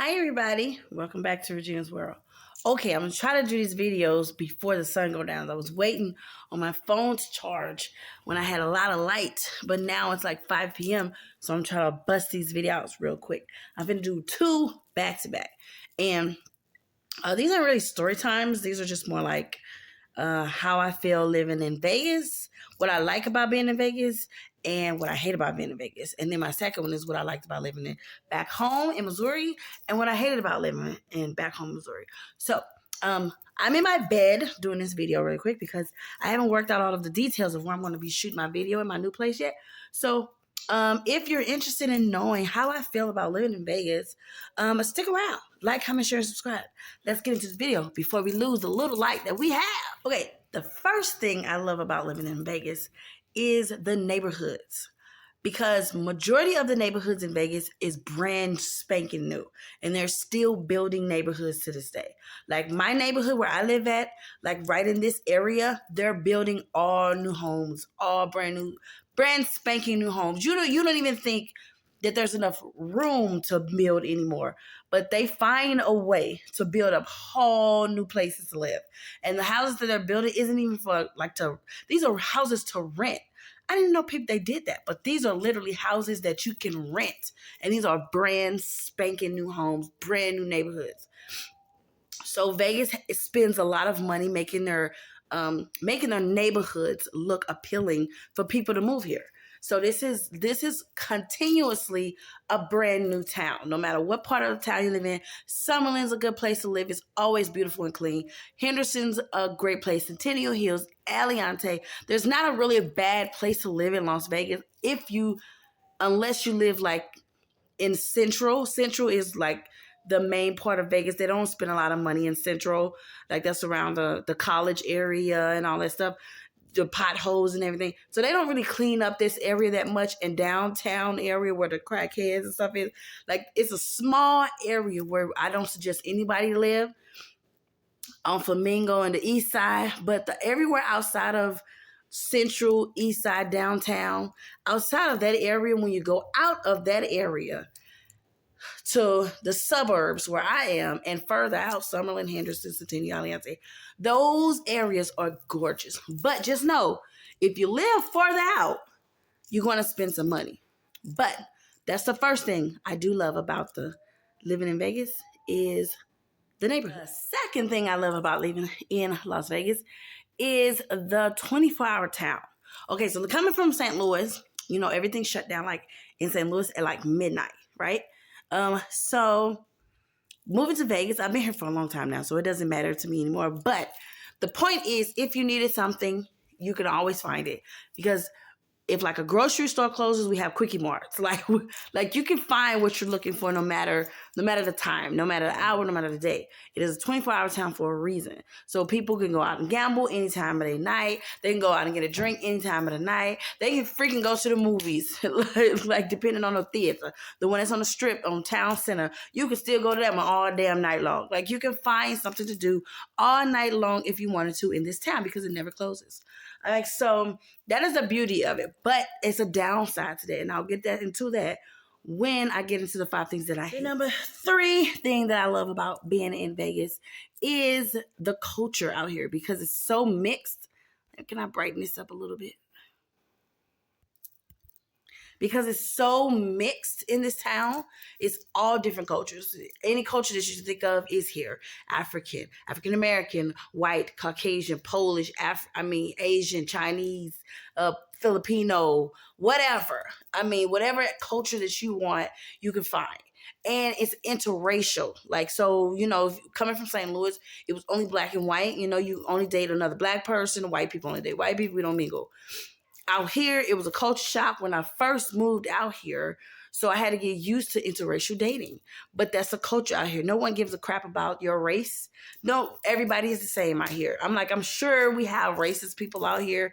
Hi everybody, welcome back to Regina's World. Okay, I'm gonna try to do these videos before the sun go down. I was waiting on my phone to charge when I had a lot of light, but now it's like 5 p.m. So I'm trying to bust these videos real quick. I'm gonna do two back to back, and these aren't really story times. These are just more like how I feel living in Vegas, what I like about being in Vegas, and what I hate about being in Vegas. And then my second one is what I liked about living in back home in Missouri and what I hated about living in back home Missouri. So I'm in my bed doing this video really quick because I haven't worked out all of the details of where I'm going to be shooting my video in my new place yet. So if you're interested in knowing how I feel about living in Vegas, stick around. Like, comment, share, and subscribe. Let's get into this video before we lose the little light that we have. Okay, the first thing I love about living in Vegas is the neighborhoods. Because majority of the neighborhoods in Vegas is brand spanking new. And they're still building neighborhoods to this day. Like my neighborhood where I live at, like right in this area, they're building all new homes, all brand spanking new homes. You don't even think that there's enough room to build anymore. But they find a way to build up whole new places to live. And the houses that they're building isn't even for these are houses to rent. I didn't know people they did that, but these are literally houses that you can rent. And these are brand spanking new homes, brand new neighborhoods. So Vegas spends a lot of money making their neighborhoods look appealing for people to move here. So this is continuously a brand new town. No matter what part of the town you live in, Summerlin's a good place to live. It's always beautiful and clean. Henderson's a great place. Centennial Hills, Aliante. There's not a really bad place to live in Las Vegas unless you live like in Central. Central is like the main part of Vegas. They don't spend a lot of money in Central. Like that's around the college area and all that stuff. The potholes and everything. So they don't really clean up this area that much. And downtown area where the crackheads and stuff is, like it's a small area where I don't suggest anybody live on Flamingo and the east side, but everywhere outside of Central, east side, downtown, outside of that area, when you go out of that area to the suburbs where I am and further out, Summerlin, Henderson, Centennial, Aliante, those areas are gorgeous. But just know, if you live farther out, you're going to spend some money. But that's the first thing I do love about the living in Vegas is the neighborhood. The second thing I love about living in Las Vegas is the 24-hour town. Okay, so coming from St. Louis, everything shut down like in St. Louis at like midnight, right? So moving to Vegas, I've been here for a long time now, so it doesn't matter to me anymore. But the point is, if you needed something, you can always find it. Because if like a grocery store closes, we have quickie marts. Like you can find what you're looking for no matter the time, no matter the hour, no matter the day. It is a 24-hour town for a reason. So people can go out and gamble any time of the night. They can go out and get a drink any time of the night. They can freaking go to the movies, like depending on the theater. The one that's on the strip, on Town Center, you can still go to that one all damn night long. Like you can find something to do all night long if you wanted to in this town because it never closes. Like, so that is the beauty of it, but it's a downside to that, and I'll get into that when I get into the 5 things that I hate. The number 3 thing that I love about being in Vegas is the culture out here because it's so mixed. Can I brighten this up a little bit? Because it's so mixed in this town, it's all different cultures. Any culture that you think of is here. African, African-American, white, Caucasian, Polish, Asian, Chinese, Filipino, whatever. Whatever culture that you want, you can find. And it's interracial. Coming from St. Louis, it was only black and white. You only date another black person. White people only date white people. We don't mingle. Out here, it was a culture shock when I first moved out here. So I had to get used to interracial dating. But that's a culture out here. No one gives a crap about your race. No, everybody is the same out here. I'm sure we have racist people out here.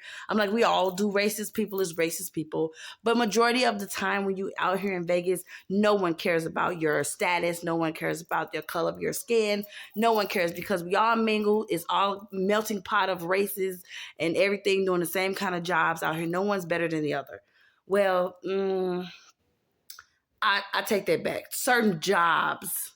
We all do. Racist people is racist people. But majority of the time when you out here in Vegas, no one cares about your status. No one cares about the color of your skin. No one cares because we all mingle. It's all melting pot of races and everything doing the same kind of jobs out here. No one's better than the other. Well, I take that back. Certain jobs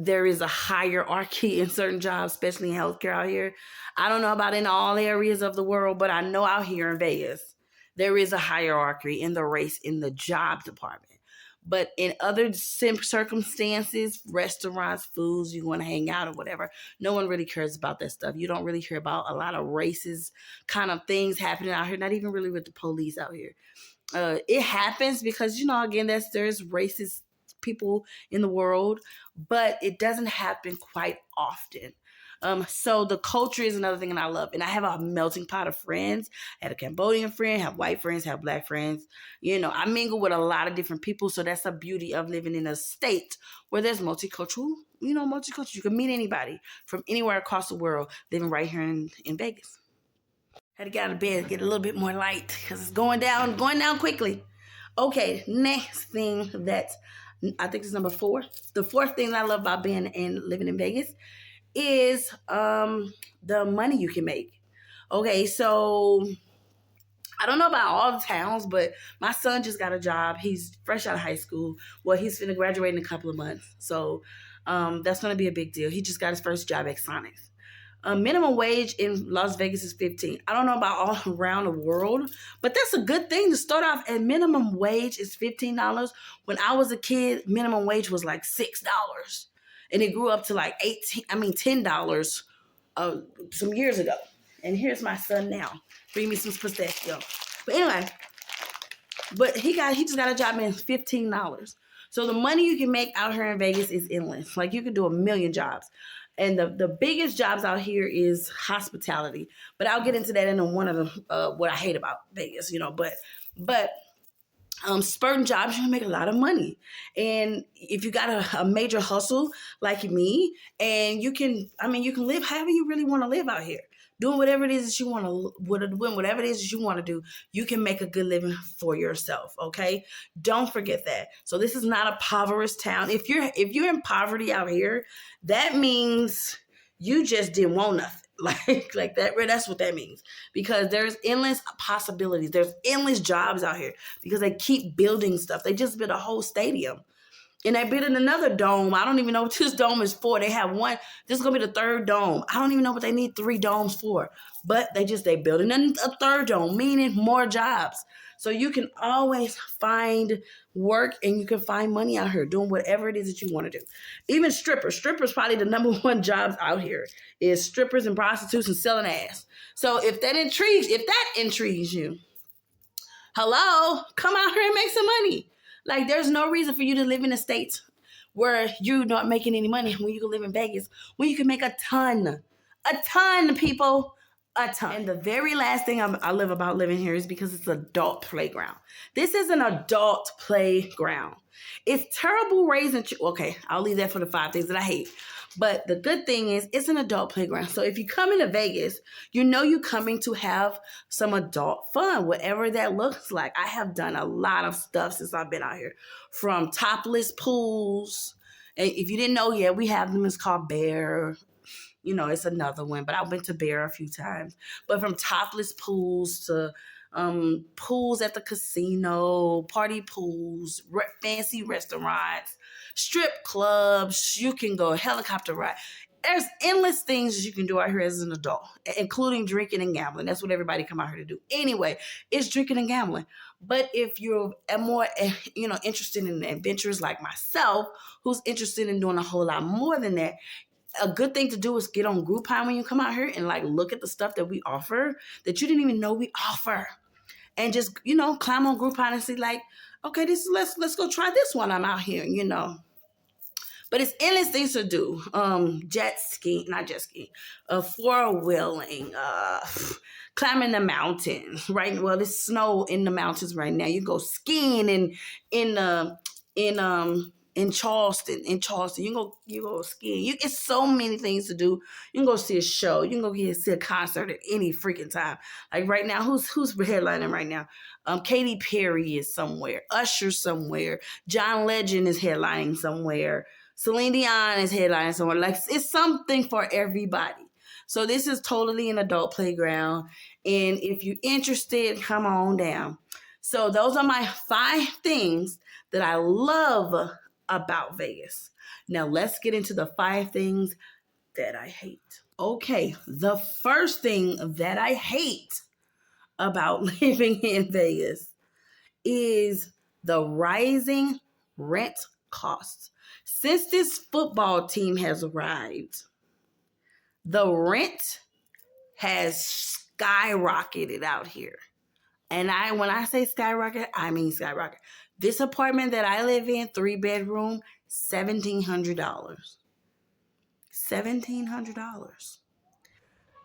there is a hierarchy in certain jobs, especially in healthcare out here. I don't know about in all areas of the world, but I know out here in Vegas, there is a hierarchy in the race in the job department. But in other circumstances, restaurants, foods, you want to hang out or whatever, no one really cares about that stuff. You don't really hear about a lot of racist kind of things happening out here, not even really with the police out here. It happens because, again, there's racist people in the world, but it doesn't happen quite often. So the culture is another thing that I love. And I have a melting pot of friends. I had a Cambodian friend, have white friends, have black friends. I mingle with a lot of different people. So that's the beauty of living in a state where there's multicultural. Multicultural. You can meet anybody from anywhere across the world living right here in Vegas. Had to get out of bed, get a little bit more light because it's going down quickly. Okay, next thing that I think is number 4. The 4th thing that I love about being and living in Vegas is the money you can make. Okay, so I don't know about all the towns, but my son just got a job. He's fresh out of high school. Well, he's finna graduate in a couple of months. So that's going to be a big deal. He just got his first job at Sonics. Minimum wage in Las Vegas is $15. I don't know about all around the world, but that's a good thing to start off at. Minimum wage is $15. When I was a kid, minimum wage was like $6. And it grew up to like $10 some years ago. And here's my son now. Bring me some pistachio. But anyway, he just got a job in $15. So the money you can make out here in Vegas is endless. Like you can do a million jobs. And the biggest jobs out here is hospitality. But I'll get into that in one of the what I hate about Vegas, But certain jobs, you can make a lot of money. And if you got a major hustle like me, and you can live however you really want to live out here. Doing whatever it is that you want to, whatever it is that you want to do, you can make a good living for yourself. Okay, don't forget that. So this is not a impoverished town. If you're in poverty out here, that means you just didn't want nothing. Like that. That's what that means. Because there's endless possibilities. There's endless jobs out here because they keep building stuff. They just built a whole stadium. And they built another dome. I don't even know what this dome is for. They have one. This is going to be the 3rd dome. I don't even know what they need 3 domes for. But they building a 3rd dome, meaning more jobs. So you can always find work and you can find money out here doing whatever it is that you want to do. Even strippers. Strippers probably the number 1 jobs out here is strippers and prostitutes and selling ass. So if that intrigues you, hello, come out here and make some money. Like, there's no reason for you to live in a state where you're not making any money when you can live in Vegas, when you can make a ton, people, a ton. And the very last thing I love about living here is because it's an adult playground. This is an adult playground. It's terrible raising. Okay, I'll leave that for the 5 things that I hate. But the good thing is it's an adult playground. So if you come into Vegas, you're coming to have some adult fun, whatever that looks like. I have done a lot of stuff since I've been out here, from topless pools. And if you didn't know yet, we have them. It's called Bear. It's another one, but I've been to Bear a few times. But from topless pools to pools at the casino, party pools, fancy restaurants, strip clubs, you can go helicopter ride. There's endless things that you can do out here as an adult, including drinking and gambling. That's what everybody come out here to do. Anyway, it's drinking and gambling. But if you're more, interested in adventures like myself, who's interested in doing a whole lot more than that, a good thing to do is get on Groupon when you come out here and look at the stuff that we offer that you didn't even know we offer. And just, climb on Groupon and see okay, let's go try this one. I'm out here, But it's endless things to do. Jet skiing, not jet skiing, 4-wheeling, climbing the mountains, right? Well, there's snow in the mountains right now. You go skiing in Charleston. You go skiing. It's so many things to do. You can go see a show. You can go see a concert at any freaking time. Like right now, who's headlining right now? Katy Perry is somewhere. Usher somewhere. John Legend is headlining somewhere. Celine Dion is headlining somewhere. It's something for everybody. So this is totally an adult playground. And if you're interested, come on down. So those are my 5 things that I love about Vegas. Now let's get into the 5 things that I hate. Okay, the first thing that I hate about living in Vegas is the rising rent costs. Since this football team has arrived, the rent has skyrocketed out here. And when I say skyrocket, I mean skyrocket. This apartment that I live in, 3-bedroom, $1,700. $1,700.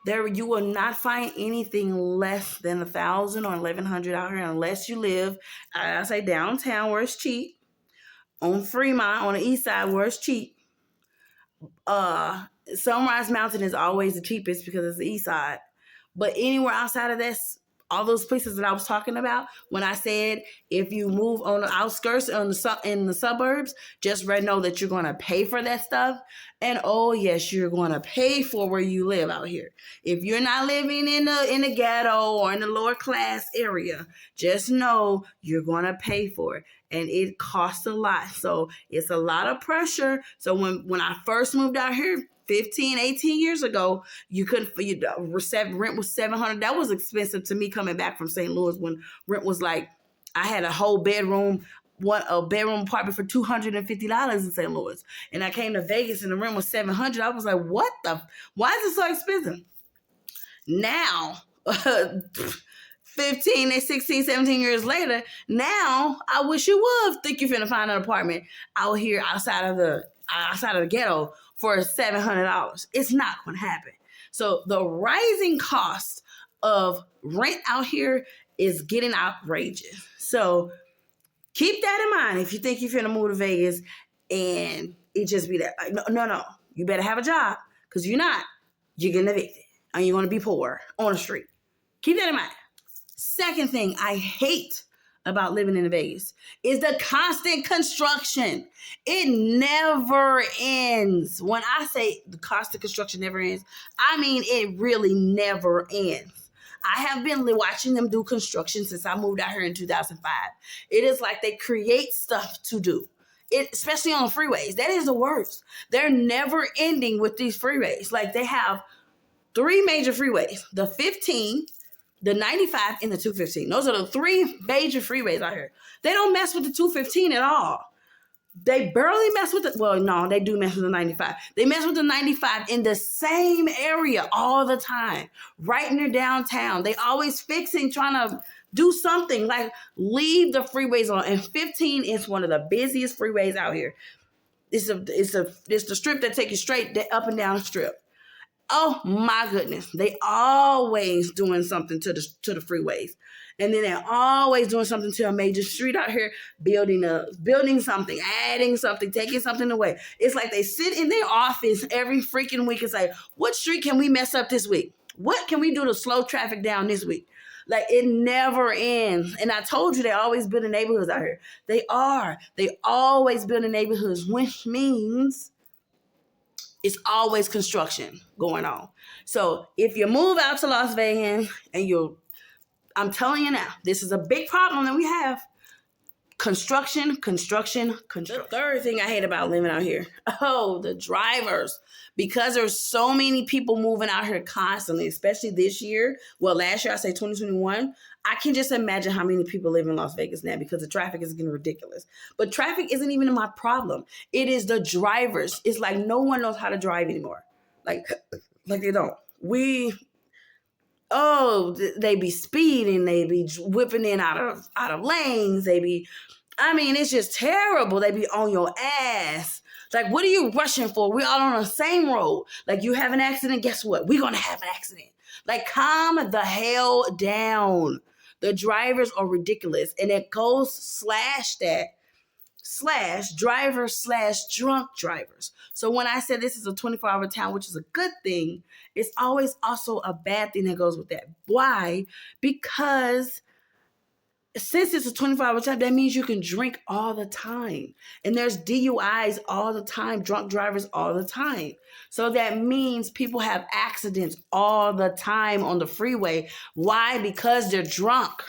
There, you will not find anything less than 1,000 or 1,100 out here unless you live, I say downtown where it's cheap, on Fremont on the east side where it's cheap. Sunrise Mountain is always the cheapest because it's the east side. But anywhere outside of this, all those places that I was talking about, when I said if you move on the outskirts in the suburbs, just know that you're going to pay for that stuff. And oh yes, you're going to pay for where you live out here. If you're not living in the ghetto or in the lower class area, just know you're going to pay for it. And it costs a lot. So it's a lot of pressure. So when I first moved out here, 15, 18 years ago, rent was $700. That was expensive to me coming back from St. Louis when rent was like, I had a whole bedroom apartment for $250 in St. Louis. And I came to Vegas and the rent was $700. I was like, why is it so expensive? Now, 15, 16, 17 years later, now I wish you would think you're finna find an apartment out here outside of the ghetto for $700. It's not going to happen. So the rising cost of rent out here is getting outrageous. So keep that in mind if you think you're finna move to Vegas and it just be that. No. You better have a job because you're not. You're getting evicted and you're going to be poor on the street. Keep that in mind. Second thing I hate about living in Vegas is the constant construction. It never ends. When I say the constant construction never ends, I mean it really never ends. I have been watching them do construction since I moved out here in 2005. It is like they create stuff to do. Especially on the freeways. That is the worst. They're never ending with these freeways. Like they have 3 major freeways. The 15, the 95, and the 215. Those are the 3 major freeways out here. They don't mess with the 215 at all. They barely mess with it. Well, no, they do mess with the 95. They mess with the 95 in the same area all the time, right near downtown. They always trying to do something like leave the freeways on. And 15 is one of the busiest freeways out here. It's the strip that takes you straight up and down the strip. Oh my goodness. They always doing something to the freeways. And then they're always doing something to a major street out here, building something, adding something, taking something away. It's like they sit in their office every freaking week and say, what street can we mess up this week? What can we do to slow traffic down this week? Like it never ends. And I told you they always building neighborhoods out here. They always building neighborhoods, which means it's always construction going on. So if you move out to Las Vegas and I'm telling you now, this is a big problem that we have. Construction. The third thing I hate about living out here, the drivers. Because there's so many people moving out here constantly, especially this year. Well, last year, I say 2021. I can just imagine how many people live in Las Vegas now because the traffic is getting ridiculous. But traffic isn't even my problem. It is the drivers. It's like no one knows how to drive anymore. Like they don't. They be speeding, they be whipping in out of lanes, it's just terrible. They be on your ass. Like, what are you rushing for? We're all on the same road. Like, you have an accident, guess what? We're going to have an accident. Like, calm the hell down. The drivers are ridiculous. And it goes /drivers/drunk drivers. So when I said this is a 24-hour town, which is a good thing, it's always also a bad thing that goes with that. Why? Because since it's a 24-hour town, that means you can drink all the time. And there's DUIs all the time, drunk drivers all the time. So that means people have accidents all the time on the freeway. Why? Because they're drunk.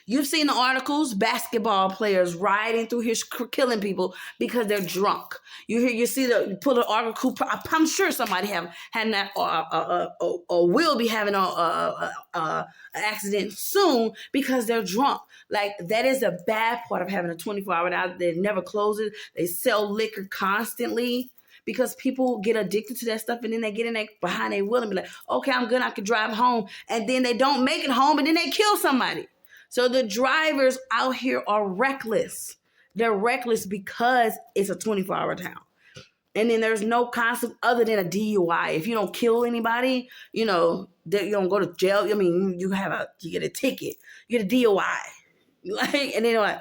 You've seen the articles, basketball players riding through here killing people because they're drunk. You see you pull an article. I'm sure somebody had that or will be having an accident soon because they're drunk. Like, that is a bad part of having a 24-hour out. They never closes. They sell liquor constantly because people get addicted to that stuff, and then they get in there behind their wheel and be like, okay, I'm good, I can drive home. And then they don't make it home, and then they kill somebody. So the drivers out here are reckless. They're reckless because it's a 24-hour town. And then there's no concept other than a DUI. If you don't kill anybody, you don't go to jail. I mean, you get a ticket, you get a DUI, and then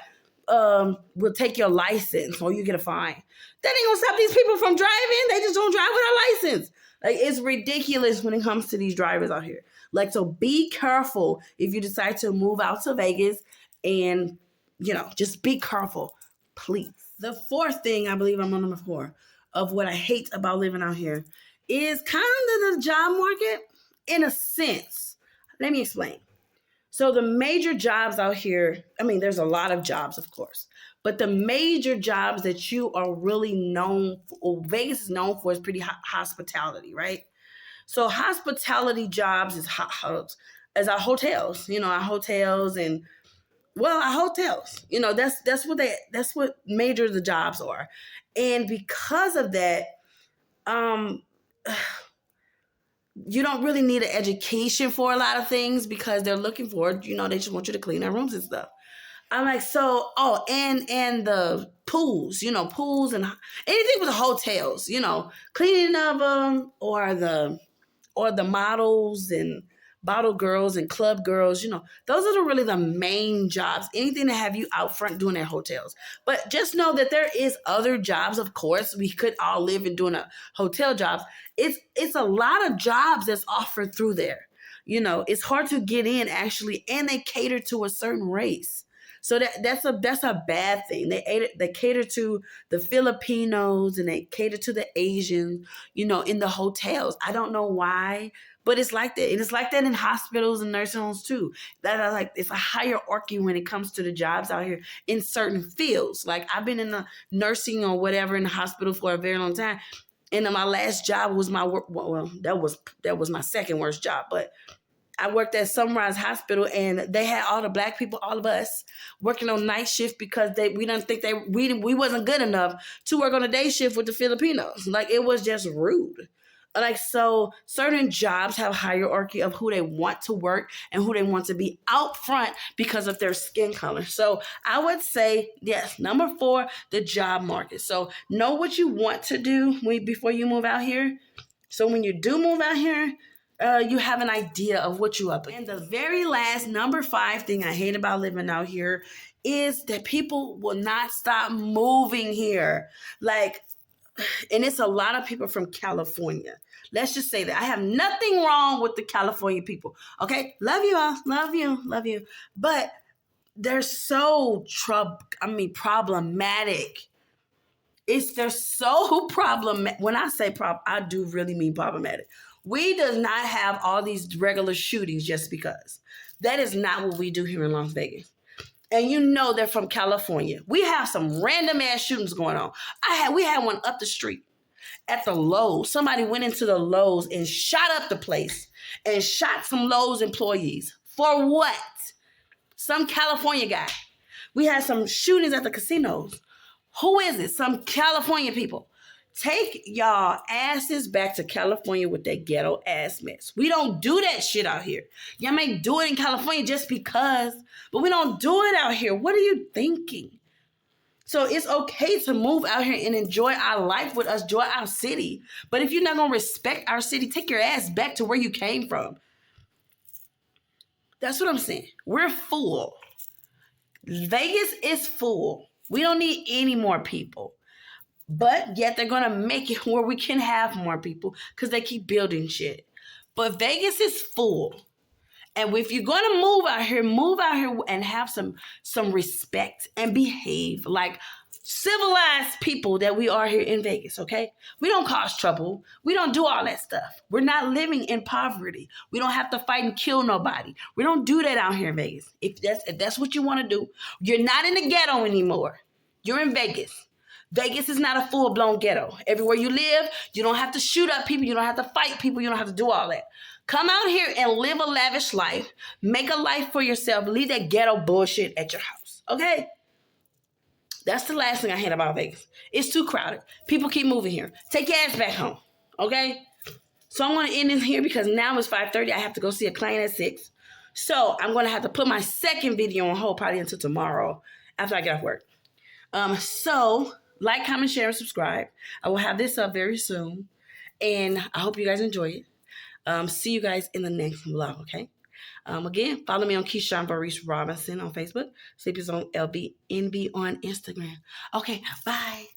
we'll take your license or you get a fine. That ain't gonna stop these people from driving. They just don't drive with a license. Like, it's ridiculous when it comes to these drivers out here. Like, so be careful if you decide to move out to Vegas, and just be careful, please. The fourth thing, I believe I'm on number 4 of what I hate about living out here is kind of the job market in a sense. Let me explain. So the major jobs out here, I mean, there's a lot of jobs, of course, but the major jobs that you are really known for, or Vegas is known for, is pretty hospitality, right? So hospitality jobs is our hotels, our hotels and, well, our hotels, that's what major the jobs are. And because of that, you don't really need an education for a lot of things because they're looking for, they just want you to clean their rooms and stuff. I'm like, and the pools, pools and anything with the hotels, cleaning of them, or the models and bottle girls and club girls, those are really the main jobs. Anything to have you out front doing at hotels. But just know that there is other jobs, of course. We could all live in doing a hotel jobs. It's a lot of jobs that's offered through there. It's hard to get in, actually, and they cater to a certain race. So that's a bad thing. They cater to the Filipinos and they cater to the Asians, in the hotels. I don't know why, but it's like that. And it's like that in hospitals and nursing homes too. It's a hierarchy when it comes to the jobs out here in certain fields. Like, I've been in the nursing or whatever in the hospital for a very long time. And my last job was that was my second worst job, but I worked at Sunrise Hospital, and they had all the Black people, all of us, working on night shift because we didn't think we wasn't good enough to work on a day shift with the Filipinos. Like, it was just rude. Like, so certain jobs have hierarchy of who they want to work and who they want to be out front because of their skin color. So I would say, yes, number 4, the job market. So know what you want to do before you move out here. So when you do move out here, you have an idea of what you up against. And the very last, number 5 thing I hate about living out here is that people will not stop moving here. Like, and it's a lot of people from California. Let's just say that. I have nothing wrong with the California people. Okay? Love you all. Love you. But they're so problematic. They're so problematic. When I say I do really mean problematic. We do not have all these regular shootings just because. That is not what we do here in Las Vegas. And they're from California. We have some random ass shootings going on. We had one up the street at the Lowe's. Somebody went into the Lowe's and shot up the place and shot some Lowe's employees. For what? Some California guy. We had some shootings at the casinos. Who is it? Some California people. Take y'all asses back to California with that ghetto ass mess. We don't do that shit out here. Y'all may do it in California just because, but we don't do it out here. What are you thinking? So it's okay to move out here and enjoy our life with us, enjoy our city. But if you're not going to respect our city, take your ass back to where you came from. That's what I'm saying. We're full. Vegas is full. We don't need any more people. But yet they're going to make it where we can have more people because they keep building shit. But Vegas is full. And if you're going to move out here and have some respect and behave. Like, civilized people that we are here in Vegas, okay? We don't cause trouble. We don't do all that stuff. We're not living in poverty. We don't have to fight and kill nobody. We don't do that out here in Vegas. If that's what you want to do, you're not in the ghetto anymore. You're in Vegas. Vegas is not a full-blown ghetto. Everywhere you live, you don't have to shoot up people. You don't have to fight people. You don't have to do all that. Come out here and live a lavish life. Make a life for yourself. Leave that ghetto bullshit at your house, okay? That's the last thing I hate about Vegas. It's too crowded. People keep moving here. Take your ass back home, okay? So I'm going to end this here because now it's 5:30. I have to go see a client at 6. So I'm going to have to put my second video on hold probably until tomorrow after I get off work. So like, comment, share, and subscribe. I will have this up very soon. And I hope you guys enjoy it. See you guys in the next vlog, okay? Again, follow me on Cashapp Robinson on Facebook. Sleepy Zone LBNB on Instagram. Okay, bye.